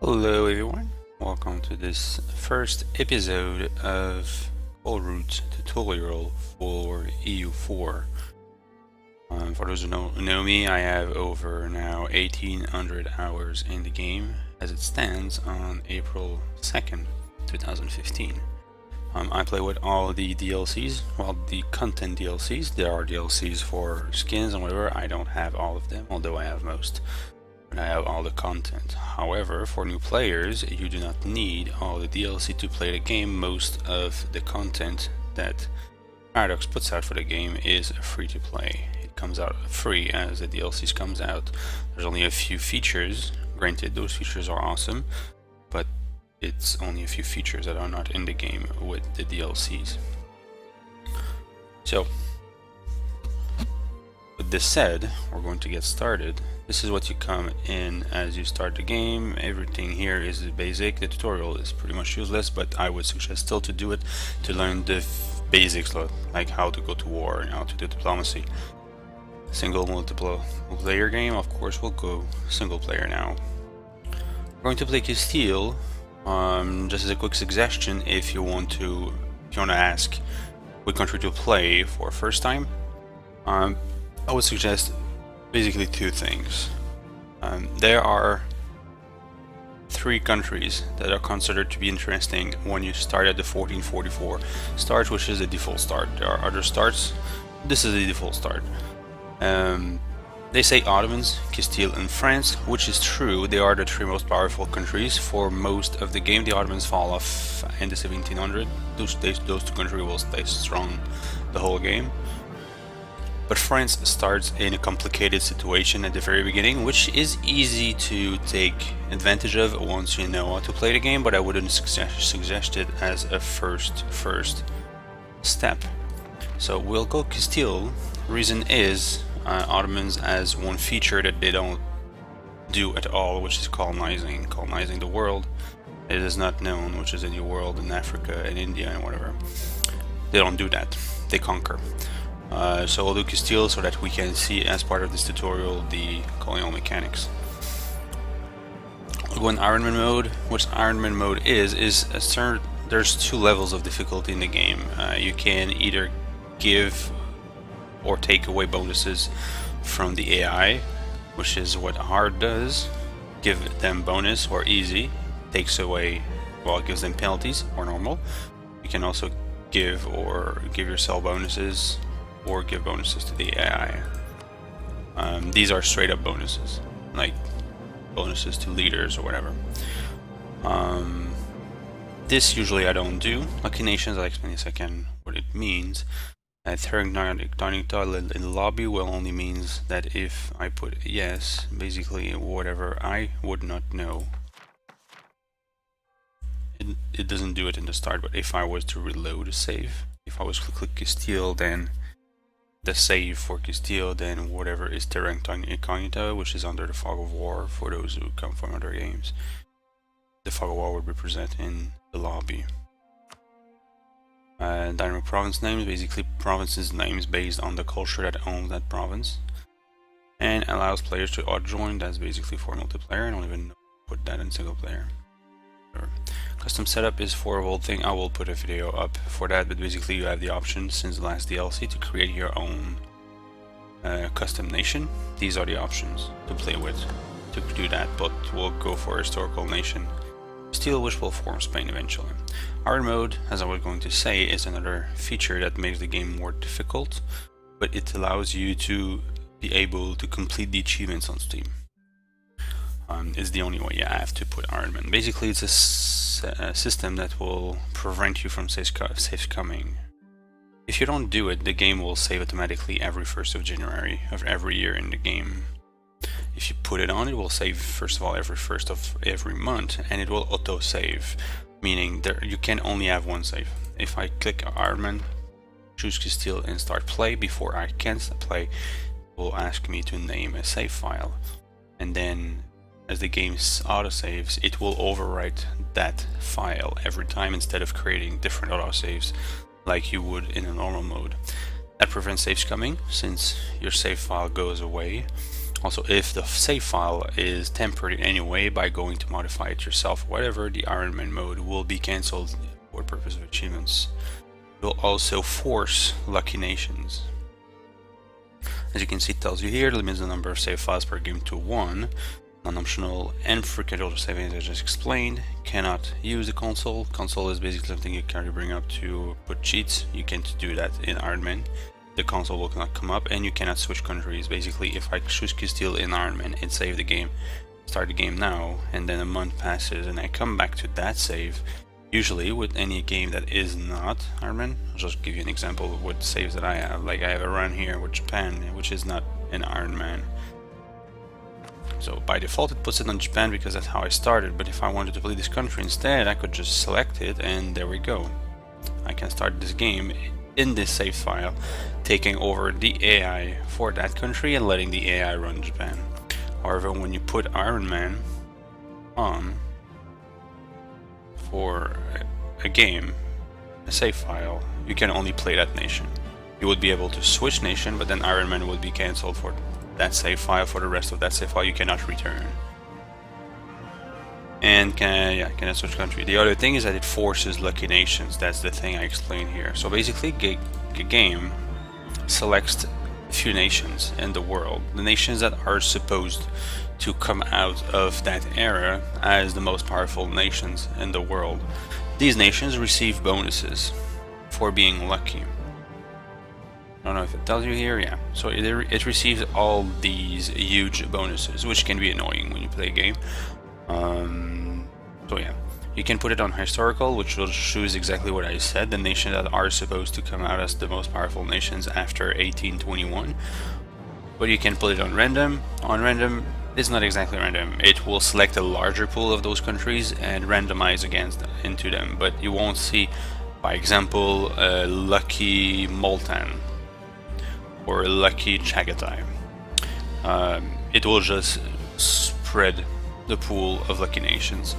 Hello everyone, welcome to this first episode of Root tutorial for EU4. For those who know me, I have over now 1800 hours in the game as it stands on April 2nd, 2015. I play with all the DLCs, well the content DLCs, there are DLCs for skins and whatever, I don't have all of them, although I have most. I have all the content. However, for new players, you do not need all the DLC to play the game. Most of the content that Paradox puts out for the game is free to play. It comes out free as the DLCs comes out. There's only a few features. Granted, those features are awesome, but it's only a few features that are not in the game with the DLCs. So, with this said, we're going to get started. This is what you come in as you start the game. Everything here is basic. The tutorial is pretty much useless, but I would suggest still to do it to learn the basics, like how to go to war and how to do diplomacy. Single multiplayer game, of course, we'll go single player now. We're going to play Castile. Just as a quick suggestion, if you want to ask what country to play for first time, I would suggest basically two things. There are 3 countries that are considered to be interesting when you start at the 1444 start, which is the default start. There are other starts. This is the default start. They say Ottomans, Castile, and France, which is true. They are the 3 most powerful countries for most of the game. The Ottomans fall off in the 1700. Those 2 countries will stay strong the whole game. But France starts in a complicated situation at the very beginning, which is easy to take advantage of once you know how to play the game, but I wouldn't suggest it as a first step. So we'll go Castile. Reason is Ottomans has one feature that they don't do at all, which is colonizing the world. It is not known, which is a new world in Africa and India and whatever. They don't do that. They conquer. So we'll do Castile so that we can see, as part of this tutorial, the colonial mechanics. We'll go in Ironman mode. What Ironman mode is there's 2 levels of difficulty in the game. You can either give or take away bonuses from the AI, which is what hard does. Give them bonus, or easy takes away, well, it gives them penalties, or normal. You can also give yourself bonuses, or give bonuses to the AI. These are straight up bonuses, like bonuses to leaders or whatever. This usually I don't do. Lucky Nations, I'll explain in a second what it means. Throwing dining tile in the lobby will only means that if I put yes, basically whatever I would not know. It doesn't do it in the start, but if I was to reload a save, if I was to click Castile, then the save for Castile, then whatever is Terra Incognita, which is under the Fog of War for those who come from other games. The Fog of War would be present in the lobby. Dynamic province names, basically provinces names based on the culture that owns that province. And allows players to odd-join, that's basically for multiplayer. I don't even know put that in single player. Sure. Custom setup is for a whole thing. I will put a video up for that, but basically you have the option since the last DLC to create your own custom nation. These are the options to play with to do that, but we'll go for a historical nation, Castile, which will form Spain eventually. Iron mode, as I was going to say, is another feature that makes the game more difficult, but it allows you to be able to complete the achievements on Steam. It's the only way you have to put Iron Man. Basically, it's a system that will prevent you from saves coming. If you don't do it, the game will save automatically every 1st of January of every year in the game. If you put it on, it will save first of all every 1st of every month, and it will auto-save, meaning you can only have one save. If I click Iron Man, choose Castile and start play, before I can play, it will ask me to name a save file, and then as the game auto-saves, it will overwrite that file every time instead of creating different auto-saves like you would in a normal mode. That prevents saves coming, since your save file goes away Also, if the save file is tempered in any way by going to modify it yourself, whatever, the Iron Man mode will be cancelled for purpose of achievements. It will also force lucky nations. As you can see, it tells you here, limits the number of save files per game to 1. Non-optional and frequent saving, as I just explained. Cannot use the console. Console is basically something you can bring up to put cheats. You can't do that in Iron Man. The console will not come up, and you cannot switch countries. Basically, if I choose Castile in Iron Man and save the game, start the game now, and then a month passes and I come back to that save, usually with any game that is not Iron Man, I'll just give you an example of what saves that I have. Like I have a run here with Japan, which is not an Iron Man. So by default it puts it on Japan because that's how I started, but if I wanted to play this country instead, I could just select it and there we go. I can start this game in this save file, taking over the AI for that country and letting the AI run Japan. However, when you put Iron Man on for a game, a save file, you can only play that nation. You would be able to switch nation, but then Iron Man would be cancelled for that save file. For the rest of that save file, you cannot return. And cannot switch country. The other thing is that it forces lucky nations. That's the thing I explained here. So basically, the game selects a few nations in the world, the nations that are supposed to come out of that era as the most powerful nations in the world. These nations receive bonuses for being lucky. I don't know if it tells you here, yeah. So it receives all these huge bonuses, which can be annoying when you play a game. So yeah, you can put it on historical, which will choose exactly what I said, the nations that are supposed to come out as the most powerful nations after 1821. But you can put it on random. On random, it's not exactly random. It will select a larger pool of those countries and randomize into them. But you won't see, by example, lucky Multan or lucky Chagatai. It will just spread the pool of lucky nations,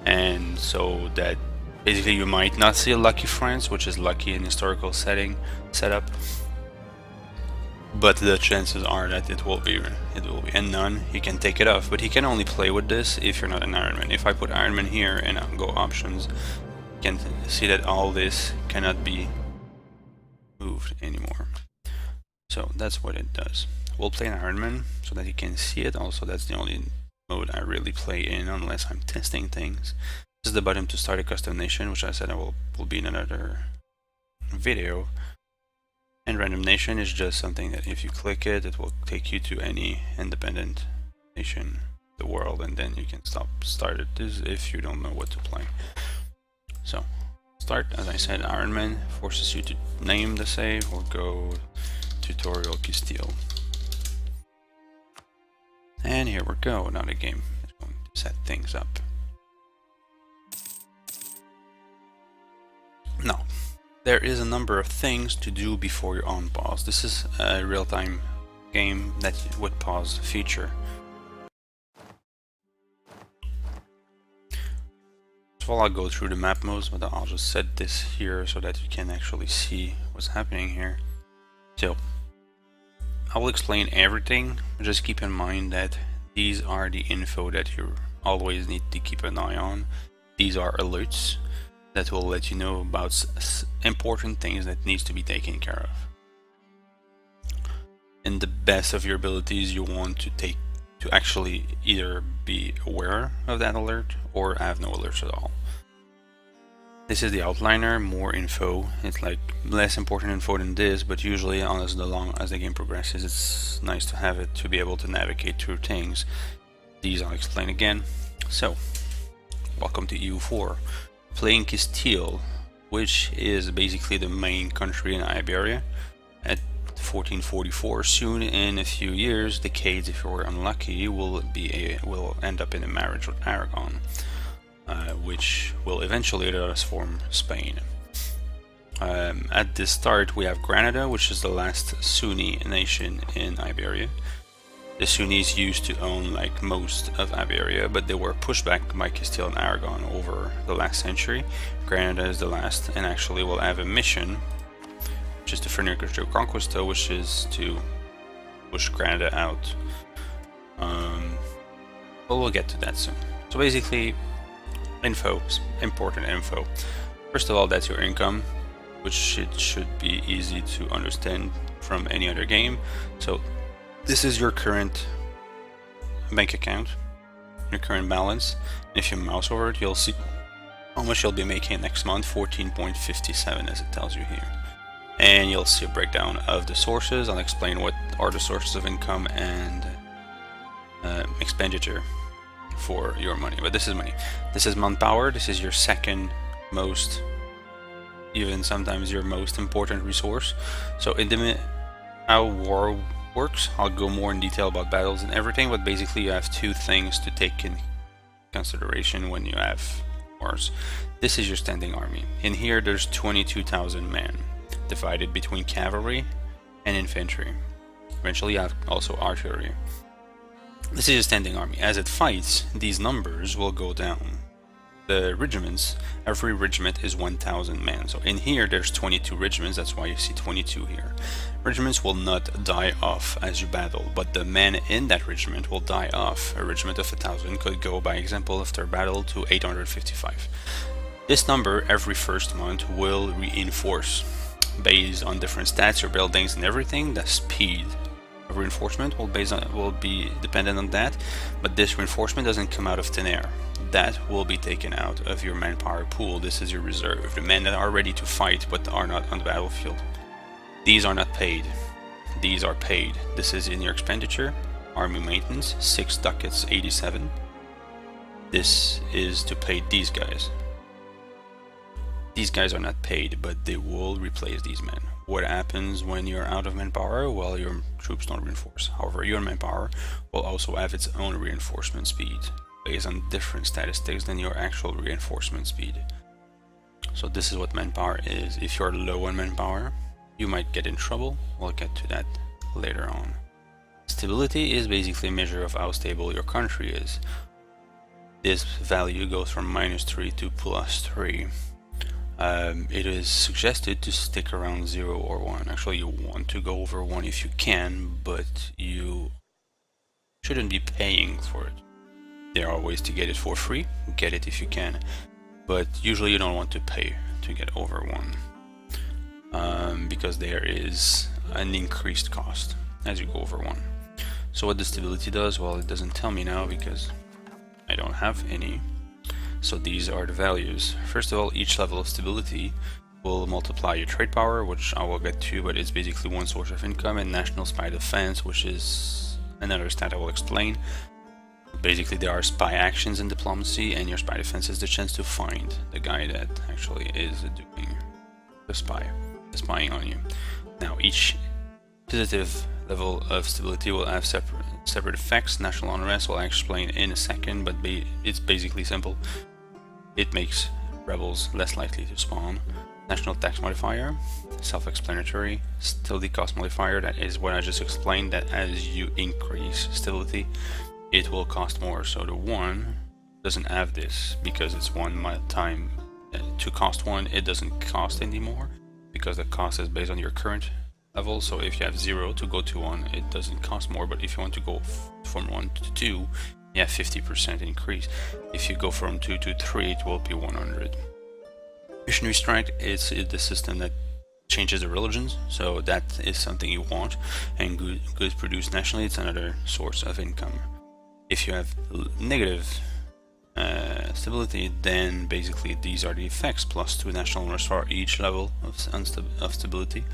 and so that basically you might not see a lucky France, which is lucky in historical setup, but the chances are that it will be, and none, he can take it off, but he can only play with this if you're not an Iron Man. If I put Iron Man here and I'll go options, you can see that all this cannot be moved anymore. So that's what it does. We'll play an Iron Man so that you can see it. Also, that's the only mode I really play in unless I'm testing things. This is the button to start a custom nation, which I said I will be in another video. And random nation is just something that if you click it, it will take you to any independent nation in the world, and then you can start it if you don't know what to play. So start, as I said, Iron Man forces you to name the save. We'll go tutorial Castile. And here we go, now the game is going to set things up. Now, there is a number of things to do before you're on pause. This is a real-time game that with pause feature. First of all, I'll go through the map modes, but I'll just set this here so that you can actually see what's happening here. So, I will explain everything, but just keep in mind that these are the info that you always need to keep an eye on. These are alerts that will let you know about important things that needs to be taken care of. In the best of your abilities, you want to actually either be aware of that alert or have no alerts at all. This is the outliner, more info. It's like less important info than this, but usually as the game progresses, it's nice to have it to be able to navigate through things. These I'll explain again. So, welcome to EU4. Playing Castile, which is basically the main country in Iberia. At 1444, soon in a few years, decades if you're unlucky, will end up in a marriage with Aragon. Which will eventually let us form Spain. At the start we have Granada, which is the last Sunni nation in Iberia. The Sunnis used to own like most of Iberia, but they were pushed back by Castile and Aragon over the last century. Granada is the last, and actually will have a mission, which is the Frontier Conquista, which is to push Granada out But we'll get to that soon. So basically, info, important info. First of all, that's your income, which it should be easy to understand from any other game. So this is your current bank account, your current balance. If you mouse over it, you'll see how much you'll be making next month, 14.57 as it tells you here. And you'll see a breakdown of the sources. I'll explain what are the sources of income and expenditure for your money. But this is money. This is manpower. This is your second most, even sometimes your most important resource. So in the how war works, I'll go more in detail about battles and everything, but basically you have two things to take in consideration when you have wars. This is your standing army. In here there's 22,000 men divided between cavalry and infantry. Eventually you have also artillery. This is your standing army. As it fights, these numbers will go down. The regiments, every regiment is 1,000 men. So in here there's 22 regiments, that's why you see 22 here. Regiments will not die off as you battle, but the men in that regiment will die off. A regiment of 1,000 could go, by example, after battle to 855. This number every first month will reinforce based on different stats, your buildings and everything. The speed of reinforcement will be dependent on that, but this reinforcement doesn't come out of thin air. That will be taken out of your manpower pool. This is your reserve, the men that are ready to fight but are not on the battlefield. These are not paid. These are paid. This is in your expenditure. Army maintenance, 6 ducats 87. This is to pay these guys. These guys are not paid, but they will replace these men. What happens when you're out of manpower? Well, your troops don't reinforce. However, your manpower will also have its own reinforcement speed based on different statistics than your actual reinforcement speed. So this is what manpower is. If you're low on manpower, you might get in trouble. We'll get to that later on. Stability is basically a measure of how stable your country is. This value goes from -3 to +3. It is suggested to stick around 0 or 1. Actually, you want to go over 1 if you can, but you shouldn't be paying for it. There are ways to get it for free, get it if you can, but usually you don't want to pay to get over 1, because there is an increased cost as you go over 1. So what the stability does, well, it doesn't tell me now because I don't have any. So these are the values. First of all, each level of stability will multiply your trade power, which I will get to, but it's basically one source of income, and national spy defense, which is another stat I will explain. Basically, there are spy actions in diplomacy, and your spy defense is the chance to find the guy that actually is doing the spying on you. Now, each positive level of stability will have separate effects. National unrest will explain in a second, but it's basically simple. It makes rebels less likely to spawn. National tax modifier, self-explanatory. Stability cost modifier, that is what I just explained, that as you increase stability, it will cost more. So the 1 doesn't have this because it's 1 time. To cost 1, it doesn't cost anymore because the cost is based on your current level. So if you have 0 to go to 1, it doesn't cost more, but if you want to go from 1 to 2, you have 50% increase. If you go from 2 to 3, it will be 100. Missionary strike is the system that changes the religions, so that is something you want, and goods produced nationally, it's another source of income. If you have negative stability, then basically these are the effects: +2 national unrest for each level of stability,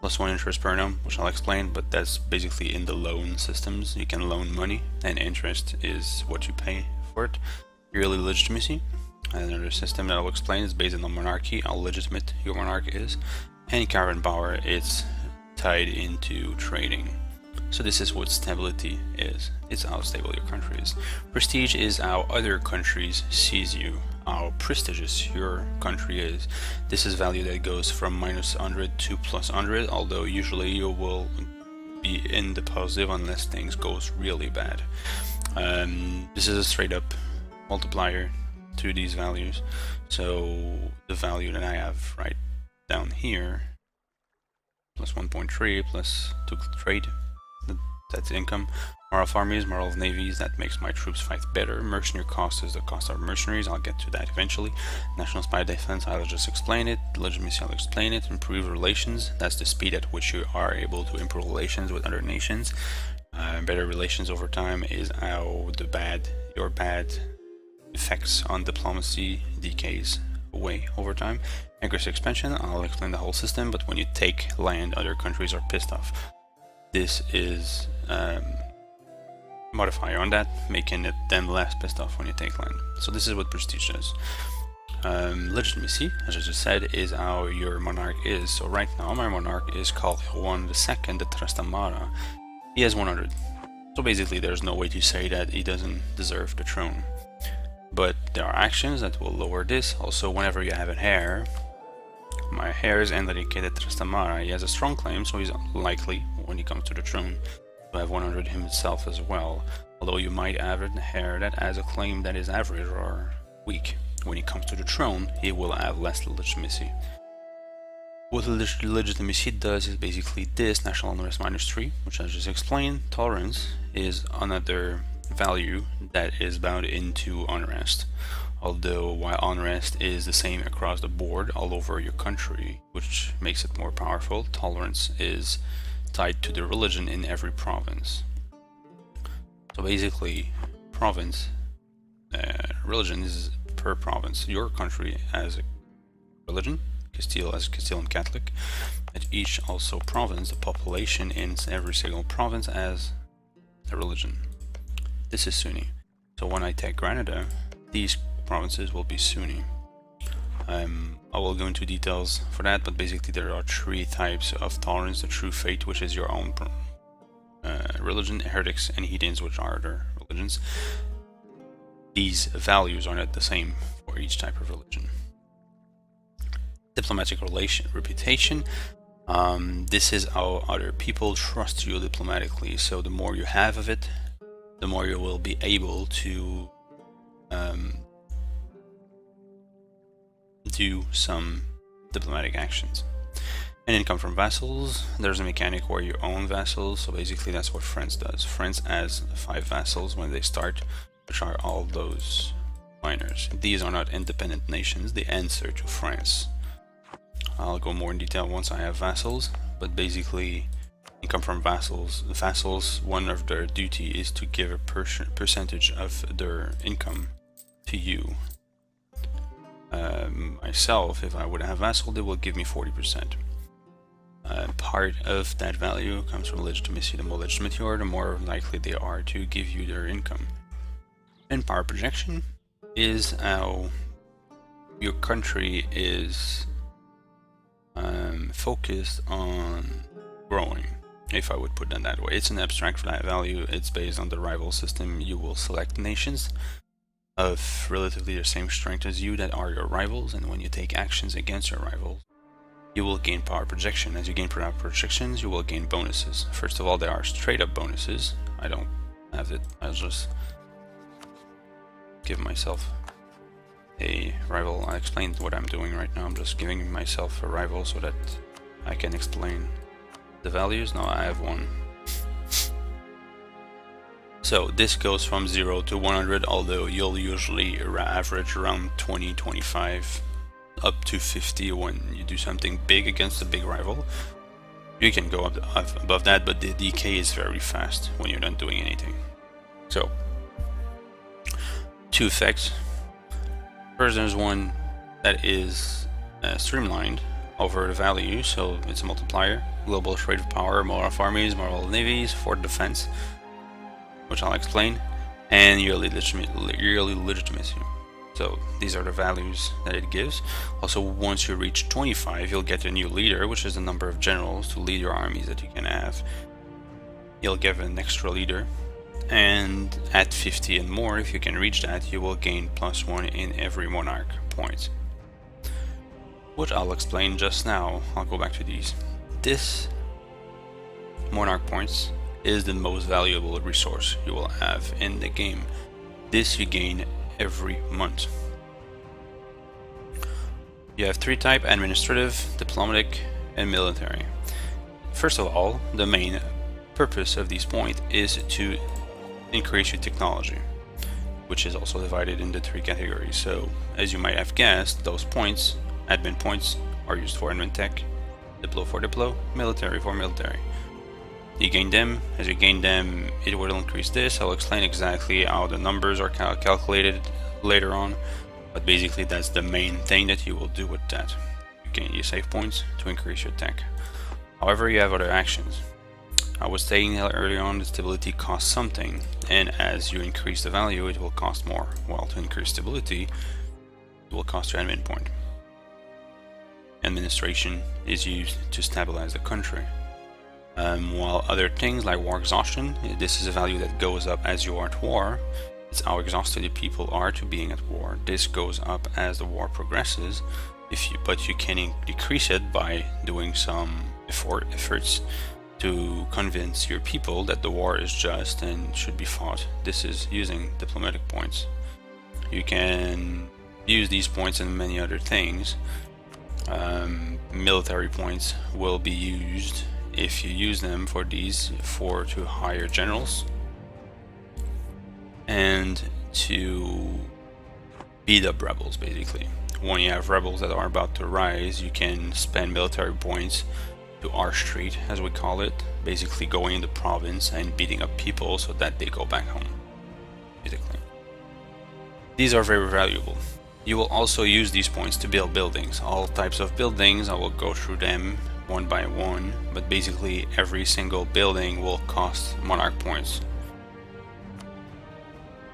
+1 interest per annum, which I'll explain, but that's basically in the loan systems. You can loan money, and interest is what you pay for it. Yearly legitimacy, another system that I'll explain, is based on the monarchy, how legitimate your monarch is. And current power, it's tied into trading. So this is what stability is. It's how stable your country is. Prestige is how other countries sees you, how prestigious your country is. This is value that goes from -100 to +100, although usually you will be in the positive unless things goes really bad. This is a straight up multiplier to these values. So the value that I have right down here, +1.3 plus to trade, that's income, Moral of armies, moral of navies, that makes my troops fight better. Mercenary cost is the cost of mercenaries, I'll get to that eventually. National spy defense, I'll just explain it. Legitimacy, I'll explain it. Improve relations, that's the speed at which you are able to improve relations with other nations. Better relations over time is how your bad effects on diplomacy decays away over time. Aggressive expansion, I'll explain the whole system, but when you take land, other countries are pissed off. This is modifier on that, making it them less pissed off when you take land. So this is what prestige does. Legitimacy, as I just said, is how your monarch is. So right now my monarch is called Juan II de Trastamara. He has 100. So basically there's no way to say that he doesn't deserve the throne. But there are actions that will lower this. Also, whenever you have an heir, my heir is Enrique de Trastamara. He has a strong claim, so he's likely, when he comes to the throne, to have 100 himself as well. Although you might have an heir that has a claim that is average or weak. When he comes to the throne, he will have less legitimacy. What legitimacy does is basically this: national unrest -3, which I just explained. Tolerance is another value that is bound into unrest. Although while unrest is the same across the board all over your country, which makes it more powerful, tolerance is tied to the religion in every province. So basically, province religion is per province. Your country has a religion, Castile as Castilian Catholic, and each also province, the population in every single province has a religion. This is Sunni. So when I take Granada, these provinces will be Sunni. I will go into details for that, but basically there are 3 types of tolerance: the true faith, which is your own religion, heretics, and heathens, which are other religions. These values are not the same for each type of religion. Diplomatic reputation. This is how other people trust you diplomatically. So the more you have of it, the more you will be able to do some diplomatic actions. And income from vassals. There's a mechanic where you own vassals, so basically that's what France does. France has 5 vassals when they start, which are all those minors. These are not independent nations, they answer to France. I'll go more in detail once I have vassals, but basically income from vassals. The vassals, one of their duty is to give a percentage of their income to you. Myself, if I would have vassal, they will give me 40%. Part of that value comes from legitimacy. The more legitimate you are, the more likely they are to give you their income. And power projection is how your country is focused on growing, if I would put it that way. It's an abstract value. It's based on the rival system. You will select nations of relatively the same strength as you that are your rivals, and when you take actions against your rivals, you will gain power projection. As you gain power projections, you will gain bonuses. First of all, there are straight up bonuses. I don't have it. I'll just give myself a rival. I explained what I'm doing right now. I'm just giving myself a rival so that I can explain the values. Now I have one. So this goes from 0 to 100, although you'll usually average around 20, 25, up to 50 when you do something big against a big rival. You can go up above that, but the decay is very fast when you're not doing anything. So, 2 effects. First, there's one that is streamlined over the value, so it's a multiplier. Global trade of power, moral of armies, moral of navies, for defense, which I'll explain, and yearly legitimacy. So these are the values that it gives. Also, once you reach 25, you'll get a new leader, which is the number of generals to lead your armies that you can have. You'll give an extra leader, and at 50 and more, if you can reach that, you will gain +1 in every monarch point, which I'll explain just now. I'll go back to these. This monarch points is the most valuable resource you will have in the game. This you gain every month. You have 3 types: administrative, diplomatic, and military. First of all, the main purpose of these points is to increase your technology, which is also divided into 3 categories. So as you might have guessed, those points, admin points, are used for admin tech, diplo for diplo, military for military. You gain them. As you gain them, it will increase this. I'll explain exactly how the numbers are calculated later on, but basically that's the main thing that you will do with that. You save points to increase your tech. However, you have other actions. I was saying earlier on that stability costs something, and as you increase the value, it will cost more. While to increase stability, it will cost you admin point. Administration is used to stabilize the country. While other things like war exhaustion, this is a value that goes up as you are at war. It's how exhausted the people are to being at war. This goes up as the war progresses, but you can decrease it by doing some efforts to convince your people that the war is just and should be fought. This is using diplomatic points. You can use these points in many other things. Military points will be used if you use them for to hire generals and to beat up rebels. Basically, when you have rebels that are about to rise, you can spend military points to our street, as we call it, basically going in the province and beating up people so that they go back home, basically. These are very valuable. You will also use these points to build buildings, all types of buildings. I will go through them one by one, but basically every single building will cost monarch points.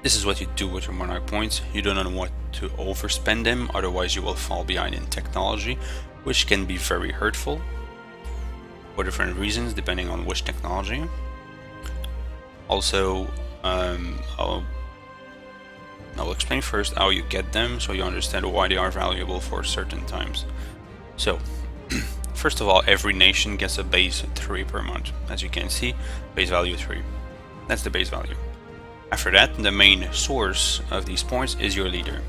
This is what you do with your monarch points. You don't know what to overspend them, otherwise you will fall behind in technology, which can be very hurtful for different reasons depending on which technology. Also, I'll explain first how you get them so you understand why they are valuable for certain times. So first of all, every nation gets a base 3 per month. As you can see, base value 3. That's the base value. After that, the main source of these points is your leader.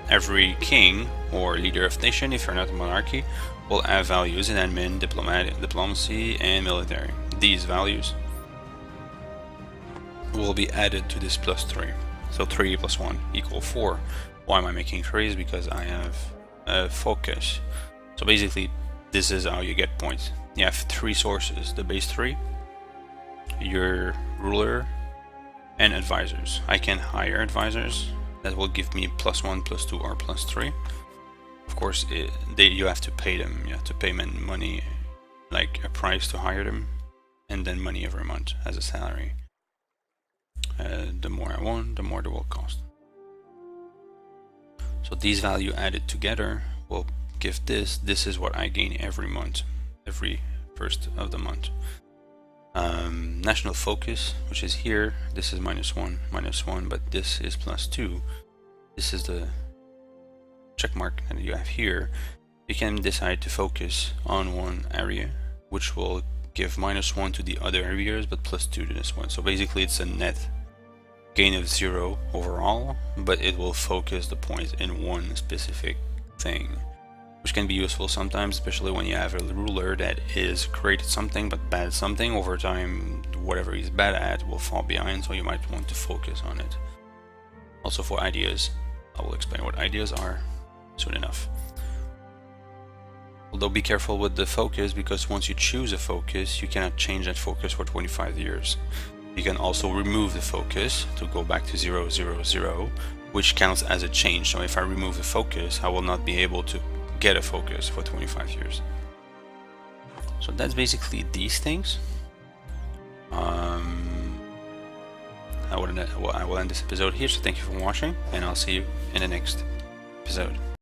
Every king or leader of nation, if you're not a monarchy, will have values in admin, diplomacy, and military. These values will be added to this plus 3. So 3 plus 1 equals 4. Why am I making 3? Is because I have a focus. So basically, this is how you get points. You have 3 sources: the base 3, your ruler, and advisors. I can hire advisors that will give me plus 1, plus 2, or plus 3. Of course, you have to pay them. You have to pay money, like a price to hire them, and then money every month as a salary. The more I want, the more they will cost. So these values added together will give this. This is what I gain every month, every first of the month. National focus, which is here, this is -1, but this is +2. This is the check mark that you have here. You can decide to focus on one area, which will give -1 to the other areas, but +2 to this one. So basically it's a net gain of 0 overall, but it will focus the points in one specific thing, which can be useful sometimes, especially when you have a ruler that is great at something but bad at something. Over time, whatever he's bad at will fall behind, so you might want to focus on it. Also for ideas, I will explain what ideas are soon enough. Although be careful with the focus, because once you choose a focus, you cannot change that focus for 25 years. You can also remove the focus to go back to 0, 0, 0, which counts as a change. So if I remove the focus, I will not be able to get a focus for 25 years. So that's basically these things. I will end this episode here, so thank you for watching, and I'll see you in the next episode.